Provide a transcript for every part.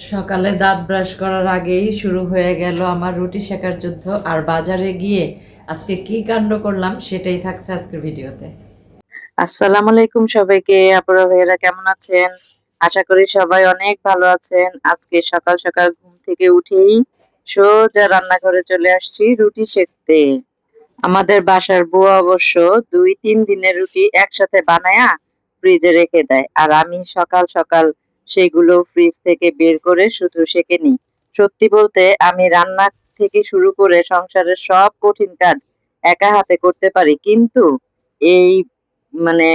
সকালে দাঁত ব্রাশ করার আগেই শুরু হয়ে গেল আমার রুটি সেকার যুদ্ধ। আর বাজারে গিয়ে আজকে কি কাণ্ড করলাম সেটাই থাকছে আজকের ভিডিওতে। আসসালামু আলাইকুম সবাইকে। আপুরা ভাইয়েরা কেমন আছেন? আশা করি সবাই অনেক ভালো আছেন। আজকে সকাল সকাল ঘুম থেকে উঠেই সোজা রান্নাঘরে চলে আসছি রুটি সেকতে। আমাদের বাসার বুয়া অবশ্য ২-৩ দিনের রুটি একসাথে বানায়া ফ্রিজে রেখে দেয়। আর আমি সকাল সকাল সেগুলো ফ্রিজ থেকে বের করে শুধু সেঁকে নিই। সত্যি বলতে আমি রান্না থেকে শুরু করে সংসারের সব কঠিন কাজ একা হাতে করতে পারি। কিন্তু এই মানে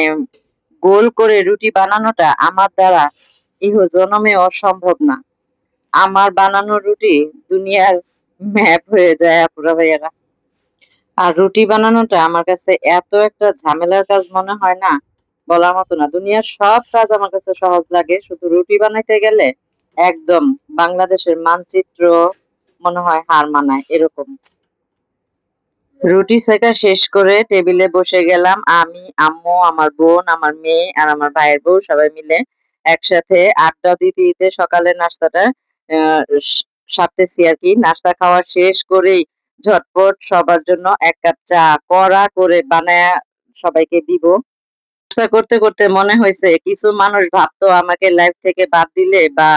গোল করে রুটি বানানোটা আমার দ্বারা ইহজনমে অসম্ভব না। আমার বানানো রুটি দুনিয়ার ম্যাপ হয়ে যায় আপুরা ভাইয়ারা। আর রুটি বানানোটা আমার কাছে এত একটা ঝামেলার কাজ মনে হয় না, বলার মতো না। দুনিয়ার সব কাজ আমার কাছে সহজ লাগে। শুধু রুটি বানাইতে গেলে একদম বাংলাদেশের মানচিত্র মনে হয় হার মানায় এরকম। রুটি সেকা শেষ করে টেবিলে বসে গেলাম। আমি, আম্মু, আমার বোন, আমার মেয়ে আর আমার ভাইয়ের বউ সবাই মিলে একসাথে আড্ডা দিতে দিতে সকালের নাস্তাটা আহ সারতেছি আর কি। নাস্তা খাওয়া শেষ করেই ঝটপট সবার জন্য ১ কাপ চা কড়া করে বানায়া সবাইকে দিব। নাস্তা করতে করতে মনে হয়েছে কিছু মানুষ ভাবতো আমাকে লাইফ থেকে বাদ দিলে বা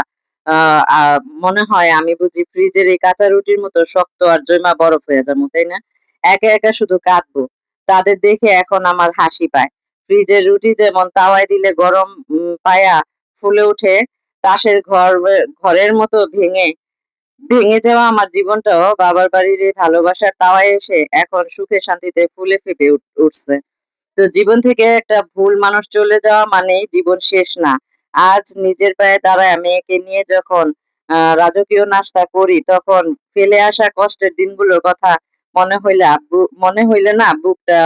মনে হয় আমি বুঝি ফ্রিজের এই কাঁচা রুটির মতো শক্ত আর জৈমা বরফ হয়ে যাবো, তাই না? একা একা শুধু কাঁদবো। তাদের দেখে এখন আমার হাসি পায়। ফ্রিজের রুটি যেমন তাওয়ায় দিলে গরম পায়া ফুলে ওঠে, তাসের ঘরের মতো ভেঙে ভেঙে যাওয়া আমার জীবনটাও বাবার বাড়ির এই ভালোবাসার তাওয়ায় এসে এখন সুখে শান্তিতে ফুলে ফেঁপে উঠছে। তো জীবন থেকে একটা ভুল মানুষ চলে যাওয়া মানেই জীবন শেষ না। আজ নিজের পায়ে দাঁড়ায় মেয়েকে নিয়ে যখন রাজকীয় নাস্তা করি, তখন ফেলে আসা কষ্টের দিনগুলোর কথা মনে হইলে না বুকটা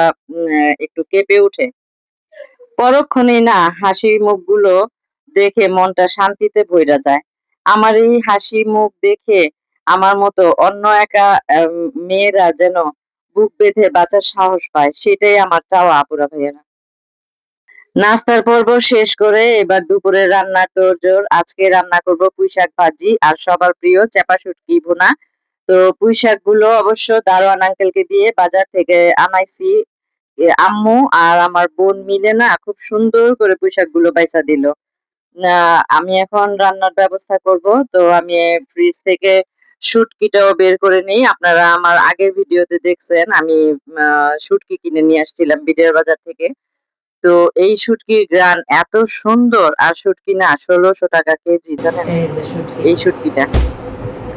একটু কেঁপে ওঠে। পরক্ষণেই না হাসির মুখগুলো দেখে মনটা শান্তিতে ভইরা যায়। আমার এই হাসি মুখ দেখে আমার মতো অন্য একা মেয়েরা যেন বুক বেঁধে বাঁচার সাহস পায়। সেটাই আমার চাওয়া আপুরা ভাইয়েরা। নাস্তার পর্ব শেষ করে এবার দুপুরের রান্নার তোড়জোড়। আজকে রান্না করব পুঁইশাক ভাজি আর সবার প্রিয় চাপা শুটকি ভুনা। তো পুঁইশাকগুলো অবশ্য দারোয়ান আঙ্কেলকে দিয়ে বাজার থেকে আনাইছি। আম্মু আর আমার বোন মিলে না খুব সুন্দর করে পুঁইশাকগুলো বাইছা দিল। আমি এখন রান্নার ব্যবস্থা করব। তো আমি ফ্রিজ থেকে শুটকিটাও বের করে নেই। আপনারা আমার আগের ভিডিওতে দেখছেন আমি শুটকি কিনে নিয়ে আসছিলাম বিডের বাজার থেকে। তো এই শুটকির ঘ্রাণ এত সুন্দর, আর শুটকি না ১৬০০ টাকা কেজি, জানেন? এই যে শুটকি, এই শুটকিটা।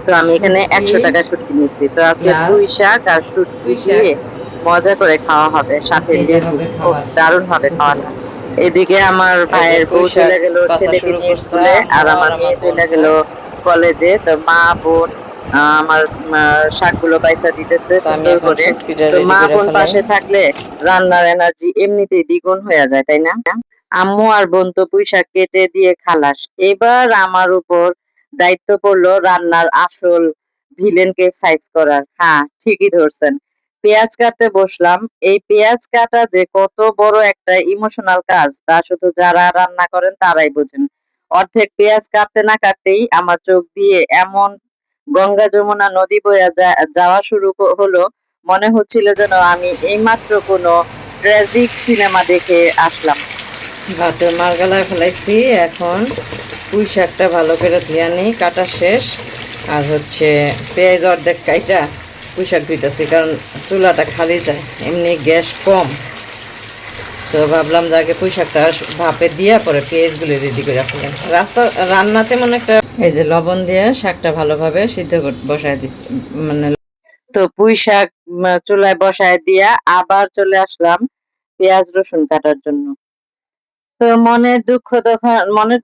তো আমি এখানে শুটকি ১০০ টাকার শুটকি নিচ্ছি। তো আজকে প্লাস পুঁই শাক আর শুটকি পুঁই শাক। দিয়ে মজা করে খাওয়া হবে, সাথে আজকে এটাই লেবু। হবে ওহ, খাবার দারুণ হবে দুপুরে। খাওয়াটা। এদিকে আমার এই যে ভাইয়ের পুঁই বউ শাক চলে গেল বাছা ছেলেকে শুরু নিয়ে করছে স্কুলে, আর আম্মু আর আমার আমার মেয়ে বোন চলে গেল স্যার। কলেজে। তো মা বোন আমার শাকগুলো বাইসা দিতেছে তো আমি সুন্দর এখন করে। শুটকিটা তো রেডি মা করে বোন ফেলাই। পাশে থাকলে রান্নার এনার্জি এমনিতেই দ্বিগুণ হয়ে যায়, তাই না? আম্মু আর বোন তো পুঁই শাক কেটে দিয়ে খালাস। এবার আমার উপর দায়িত্ব পড়লো রান্নার আসল ভিলেনকে সাইজ করার। হ্যাঁ, ঠিকই ধরছেন। পেঁয়াজ কাটতে বসলাম। এই পেঁয়াজ কাটা যে কত বড় একটা ইমোশনাল কাজ তা শুধু যারা রান্না করেন তারাই বোঝেন। অর্ধেক পেঁয়াজ কাটতে না কাটতেই আমার চোখ দিয়ে এমন গঙ্গা যমুনা নদী বয়ে যাওয়া শুরু হলো, মনে হচ্ছিল যেন আমি এইমাত্র কোনো ট্র্যাজিক সিনেমা দেখে আসলাম। ভাতে মার গালায় ফেলাইছি। এখন পুঁই শাকটা ভালো করে ধুয়ে নিই, কাটা শেষ। আর হচ্ছে পেঁয়াজ অর্ধেক কাইটা পুঁই শাক ধুইতেছি, কারণ চুলাটা খালি যায়, এমনি গ্যাস কম। তো ভাবলাম যে আগে পুঁই শাকটা ভাপে দিয়ে পরে পেঁয়াজগুলো রেডি করে ফেলেন। রান্না তেমন একটা। এই যে লবণ দিয়ে শাকটা ভালোভাবে সিদ্ধ বসায় দিচ্ছি, মানে। তো পুঁই শাক চুলায় বসায় দিয়া আবার চলে আসলাম পেঁয়াজ রসুন কাটার জন্য। তো মনের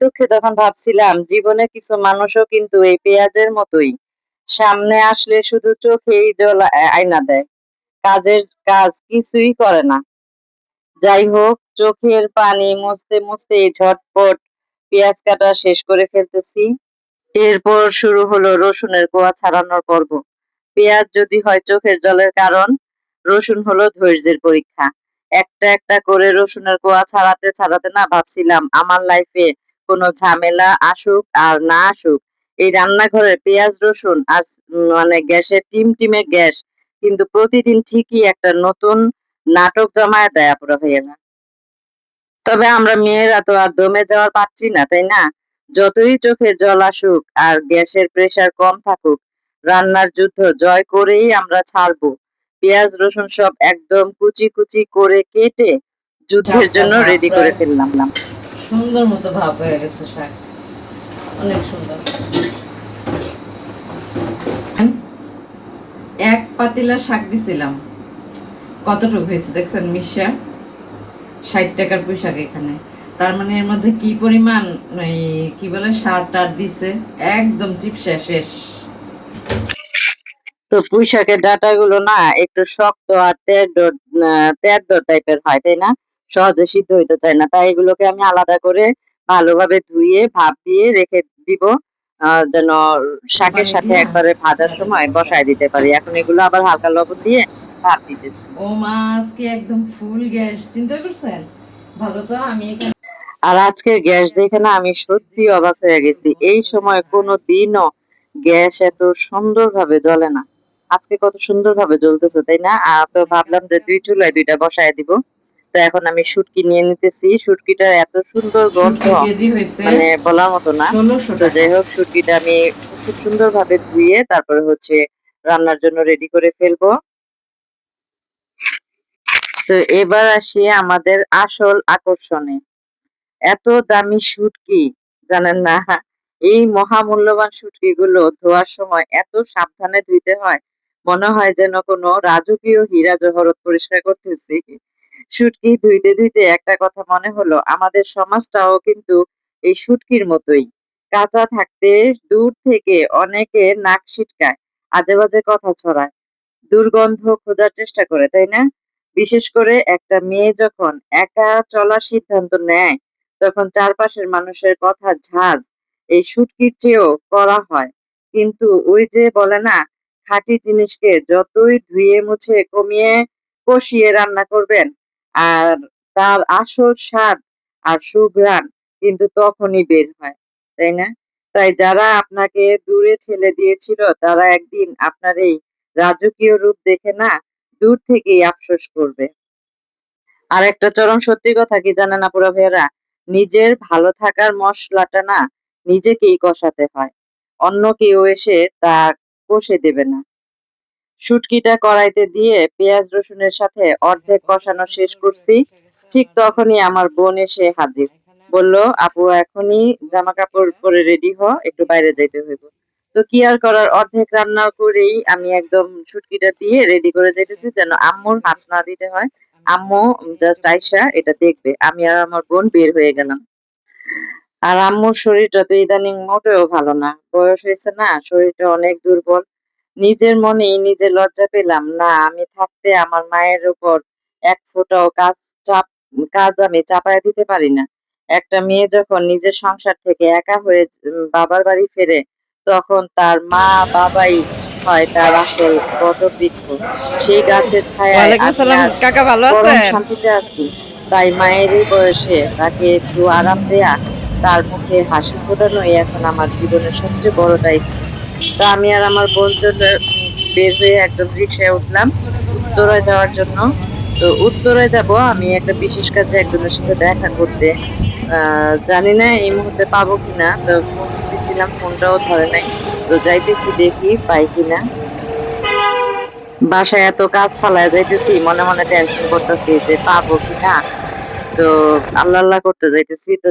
দুঃখে তখন ভাবছিলাম জীবনে কিছু মানুষও কিন্তু এই পেঁয়াজের মতোই, সামনে আসলে শুধু চোখেই জল আয়না দেয়, কাজের কাজ কিছুই করে না। যাই হোক, চোখের পানি মুছতে মুছতে ঝটপট পেঁয়াজ কাটা শেষ করে ফেলতেছি। এরপর শুরু হলো রসুনের কোয়া ছাড়ানোর পর্ব। পেঁয়াজ যদি হয় চোখের জলের কারণ, রসুন হলো ধৈর্যের পরীক্ষা। একটা একটা করে রসুনের কোয়া ছাড়াতে ছাড়াতে না ভাবছিলাম আমার লাইফে কোনো ঝামেলা আসুক আর না আসুক, এই রান্নাঘরে পেঁয়াজ রসুন আর মানে গ্যাসের টিমে গ্যাস কিন্তু প্রতিদিন ঠিকই একটা নতুন নাটক জমায়েত দেয় আপুরা ভাইয়েরা। তবে আমরা মেয়েরা তো আর দমে যাওয়ার পাত্রী না, তাই না? যতই চোখের জল আসুক আর গ্যাসের প্রেসার কম থাকুক, রান্নার যুদ্ধ জয় করেই আমরা ছাড়বো। পেঁয়াজ রসুন সব একদম কুচি কুচি করে কেটে যুদ্ধের শাকটা জন্য রেডি করে প্রায় ফেললাম। সুন্দর মতো ভাব হয়ে গেছে শাক, অনেক সুন্দর। এক পাতিলা শাক দিছিলাম, কতটুকু হয়েছে দেখছেন মিশা? 60 টাকার পুঁই শাক এখানে। তার মানে এর মধ্যে কি পরিমাণ এই কি বলে সার টার দিছে, একদম চিপসে শেষ। তো পুঁই শাকের ডাঁটাগুলো না একটু শক্ত আর তেড়দো টাইপের হয়, তাই না? সহজে সিদ্ধ হইতে চায় না, তাই এগুলোকে আমি আলাদা করে ভালোভাবে ধুয়ে ভাপ দিয়ে রেখে দিব, যেন শাকের পানি সাথে দিয়া একবারে ভাজার ভাতে সময় বসায়। বসায় দিতে পারি। এখন এগুলো আবার হালকা লবণ দিয়ে ভাপ দিতেছি। ও মাছ কি একদম ফুল গ্যাস, চিন্তা করছেন? ভালো তো আমি এখানে আর আজকের গ্যাস দেখে না আমি সত্যি অবাক হয়ে গেছি। এই সময় কোনো দিনও গ্যাস এত সুন্দরভাবে জ্বলে না। আজকে কত সুন্দরভাবে জ্বলতেছে, তাই না? আর তো ভাবলাম যে ২ চুলায় ২ টা বসায় দিব। তো এখন আমি শুটকি নিয়ে নিতেছি। শুটকিটার এত সুন্দর গন্ধ, শুটকি কেজি হয়েছে মানে বলার মতো না। ১৬০০ তো টাকা যাই হোক শুটকিটা আমি খুব সুন্দরভাবে ধুয়ে তারপরে হচ্ছে রান্নার জন্য রেডি করে ফেলবো। তো এবার আসি আমাদের আসল আকর্ষণে। এত দামি শুটকি, জানেন না? এই মহামূল্যবান শুটকিগুলো ধোয়ার সময় এত সাবধানে ধুইতে হয়, মনে হয় যেন কোনো রাজকীয় হীরা জহরত পরিষ্কার করতেছি। শুটকি ধুইতে ধুইতে একটা কথা মনে হলো, আমাদের সমাজটাও কিন্তু এই শুটকির মতোই। কাঁচা থাকতে দূর থেকে অনেকে নাক সিটকায়, আজে বাজে কথা ছড়ায়, দুর্গন্ধ খোঁজার চেষ্টা করে, তাই না? বিশেষ করে একটা মেয়ে যখন একা চলার সিদ্ধান্ত নেয়, তখন চারপাশের মানুষের কথার ঝাঁজ এই শুটকির চেয়েও কড়া হয়। কিন্তু ওই যে বলে না, খাঁটি জিনিসকে যতই ধুয়ে মুছে কমিয়ে কষিয়ে রান্না করবেন, আর তার আসল স্বাদ আর সুঘ্রাণ কিন্তু তখনই বের হয়, তাই না? তাই যারা আপনাকে দূরে ঠেলে দিয়েছিল, তারা একদিন আপনার এই রাজকীয় রূপ দেখে না দূর থেকেই আফসোস করবে। আর একটা চরম সত্যি কথা কি জানেন আপুরা ভাইয়ারা? নিজের ভালো থাকার মসলাটা না নিজেকেই কষাতে হয়। অন্য কেউ এসে তা কষে দেবে না। শুটকিটা কড়াইতে দিয়ে পেঁয়াজ রসুনের সাথে অর্ধেক কষানো শেষ করছি। ঠিক তখনই আমার বোন এসে হাজির। বলল, আপু এখনই জামা কাপড় পরে রেডি হ, একটু বাইরে যাইতে হইব। তো কি আর করার, অর্ধেক রান্না করেই আমি একদম শুটকিটা দিয়ে রেডি করে যাইতেছি যেন আম্মুর হাত না দিতে হয়। আম্মু জাস্ট আইসা এটা দেখবে। আমি আর আমার বোন বের হয়ে গেলাম। আর আম্মুর শরীরটা তো ইদানিং মোটেও ভালো না। বয়স হয়েছে না, শরীরটা অনেক দুর্বল। নিজের মনেই নিজে লজ্জা পেলাম না আমি থাকতে আমার মায়ের উপর এক ফোঁটাও কাজ আমি চাপায়া দিতে পারি না। একটা মেয়ে যখন নিজের সংসার থেকে একা হয়ে বাবার বাড়ি ফেরে, তখন তার মা বাবাই হয় তার আসল বটবৃক্ষ। সেই গাছের ছায়ায় ওয়ালাইকুম আমি আসসালাম আজ কাকা, ভালো পরম আছেন? শান্তিতে আছি। তাই মায়ের এই বয়সে তাকে একটু আরাম দেয়া, তার মুখে হাসি ফোটানোই এখন আমার জীবনের সবচেয়ে বড় দায়িত্ব। তা আমি আর আমার বোন চলে বের হয়ে একদম রিক্সায় উঠলাম উত্তরায় যাওয়ার জন্য। তো উত্তরায় যাব আমি একটা বিশেষ কাজে একজনের সাথে দেখা করতে। জানি না এই মুহূর্তে পাবো কিনা। তো ফোন দিছিলাম, ফোনটাও ধরে নাই। তো যাইতেছি দেখি পাই কিনা। বাসায় এত কাজ ফালায় যাইতেছি, মনে মনে টেনশন করতেছি যে পাবো কিনা। তো আল্লাহ আল্লাহ করতে যাইতেছি, তো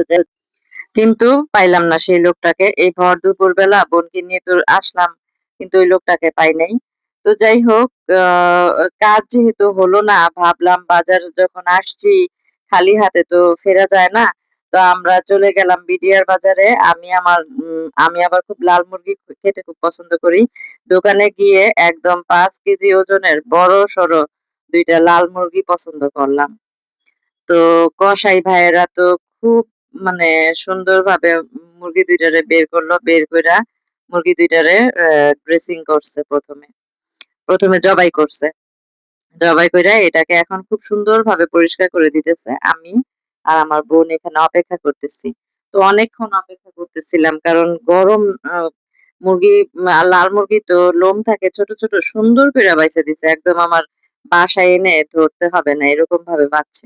কিন্তু পাইলাম না সেই লোকটাকে। এই ভর দুপুর বেলা বোনকে নিয়ে তো আসলাম, কিন্তু ওই লোকটাকে পাই নাই। তো যাই হোক, কাজ যেহেতু হলো না, ভাবলাম বাজার যখন আসছি খালি হাতে তো ফেরা যায় না। তো আমরা চলে গেলাম বিডিআর বাজারে। আমি আবার খুব লাল মুরগি খেতে খুব পছন্দ করি। দোকানে গিয়ে একদম ৫ কেজি ওজনের বড় সড়ো ২ টা লাল মুরগি পছন্দ করলাম। তো কসাই ভাইয়েরা তো খুব মানে সুন্দরভাবে মুরগি ২ টারে বের করলো। বের কইরা মুরগি ২ টারে ড্রেসিং করছে প্রথমে। প্রথমে জবাই করছে। জবাই কইরা এটাকে এখন খুব সুন্দরভাবে পরিষ্কার করে দিতেছে। আমি আর আমার বোন এখানে অপেক্ষা করতেছি। তো অনেকক্ষণ অপেক্ষা করতেছিলাম। কারণ গরম, আ মুরগি লাল মুরগি তো লোম থাকে ছোট ছোট, সুন্দর করে বাইছে দিছে, একদম আমার বাসায় এনে ধরতে হবে না এরকম ভাবে বাচ্ছে।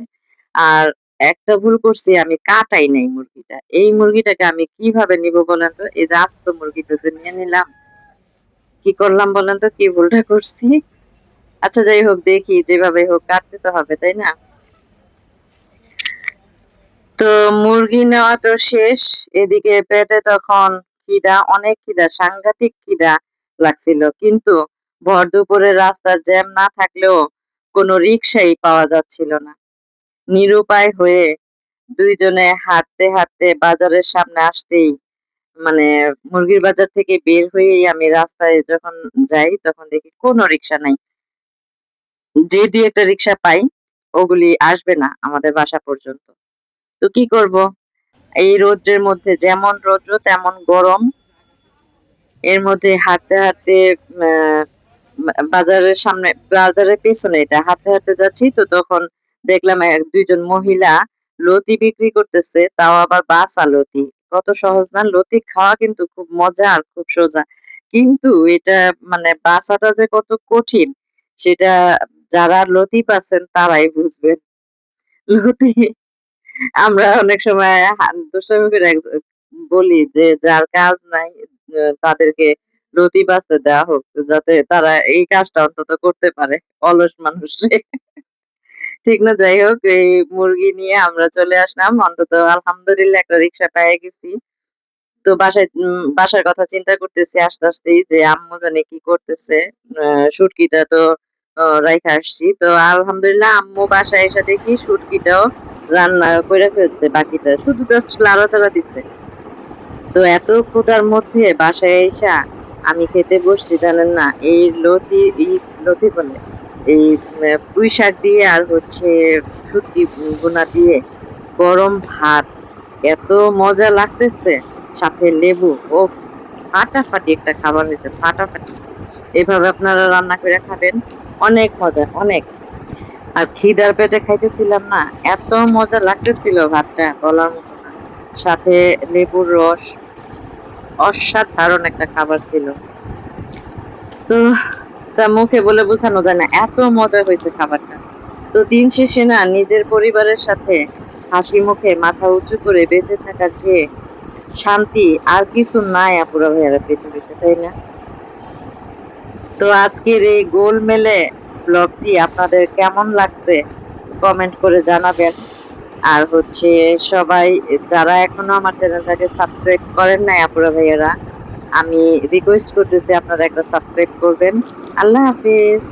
আর একটা ভুল করছি, আমি কাটাই নাই মুরগিটা। এই মুরগিটাকে আমি কিভাবে নিব বলেন তো? এই যে আস্ত মুরগিটা যে নিয়ে নিলাম, কি করলাম বলেন তো, কি ভুলটা করছি? আচ্ছা যাই হোক, দেখি যেভাবে হোক কাটতে তো হবে, তাই না? তো মুরগি নেওয়া তো শেষ। এদিকে পেটে তখন খিদা, অনেক খিদা, সাংঘাতিক খিদা লাগছিল। কিন্তু ভর দুপুরে রাস্তার জ্যাম না থাকলেও কোনো রিক্সাই পাওয়া যাচ্ছিল না। নিরুপায় হয়ে দুইজনে হাঁটতে হাঁটতে বাজারের সামনে আসতেই, মানে মুরগির বাজার থেকে বের হয়েই আমি রাস্তায় যখন যাই তখন দেখি কোনো রিক্সা নাই। যে দুই একটা রিক্সা পাই ওগুলি আসবে না আমাদের বাসা পর্যন্ত। তো কি করব? এই রৌদ্রের মধ্যে, যেমন রৌদ্র তেমন গরম, এর মধ্যে হাঁটতে হাঁটতে বাজারের সামনে, বাজারের পেছনে এটা হাঁটতে হাঁটতে যাচ্ছি, তো তখন দেখলাম দুইজন মহিলা লতি বিক্রি করতেছে, তাও আবার বাসা লতি। কত সহজ না, লতি খাওয়া কিন্তু খুব মজা আর খুব সোজা, কিন্তু এটা মানে বাসাটা যে কত কঠিন সেটা যারা লতি পাচ্ছেন তারাই বুঝবেন। লতি আমরা অনেক সময় দুষ্টামি করে বলি যে যার কাজ নাই তাদেরকে লতি বাছতে দেওয়া হোক, যাতে তারা এই কাজটা অন্তত করতে পারে, অলস মানুষ। ঠিক না? যাই হোক, এই মুরগি নিয়ে আমরা চলে আসলাম, অন্তত আলহামদুলিল্লাহ একটা রিক্সা পেয়ে গেছি। তো বাসার কথা চিন্তা করতেছি আসতে আসতেই, যে আম্মু জানে কি করতেছে। শুটকিটা তো রাইখা আসছি, তো আলহামদুলিল্লাহ আম্মু বাসায় এসে দেখি শুটকিটাও রান্না করে ফেলছে, বাকিটা শুধু জাস্ট লাড়াচাড়া দিছে। তো এত ক্ষুধার মধ্যে বাসায় আইসা আমি খেতে বসছি, জানেন না, এই লতি বলে এই পুঁই শাক দিয়ে আর হচ্ছে শুটকি ভুনা দিয়ে গরম ভাত, এত মজা লাগতেছে, সাথে লেবু, ওফ, ফাটাফাটি একটা খাবার হয়েছে, ফাটাফাটি। এভাবে আপনারা রান্না করে খাবেন, অনেক মজা, অনেক। আর খিদার পেটে খাইতেছিলাম না, এত মজা লাগতেছিল ভাতটা বলার মতো না, সাথে লেবুর রস, অসাধারণ একটা খাবার ছিল। তো তা মুখে বলে বোঝানো যায় না, এত মজা হয়েছে খাবারটা। তো দিন শেষে না, নিজের পরিবারের সাথে হাসি মুখে মাথা উঁচু করে বেঁচে থাকার চেয়ে শান্তি আর কিছু নাই আপুরা ভাইয়ারা পৃথিবীতে, তাই না? তো আজকের এই গোলমেলে ব্লগটি আপনাদের কেমন লাগছে কমেন্ট করে জানাবেন। আর হচ্ছে সবাই যারা এখনো আমার চ্যানেলটাকে সাবস্ক্রাইব করেন নাই আপুরা ভাইয়ারা, আমি রিকোয়েস্ট করতেছি আপনারা একটা সাবস্ক্রাইব করবেন। আল্লাহ হাফিজ।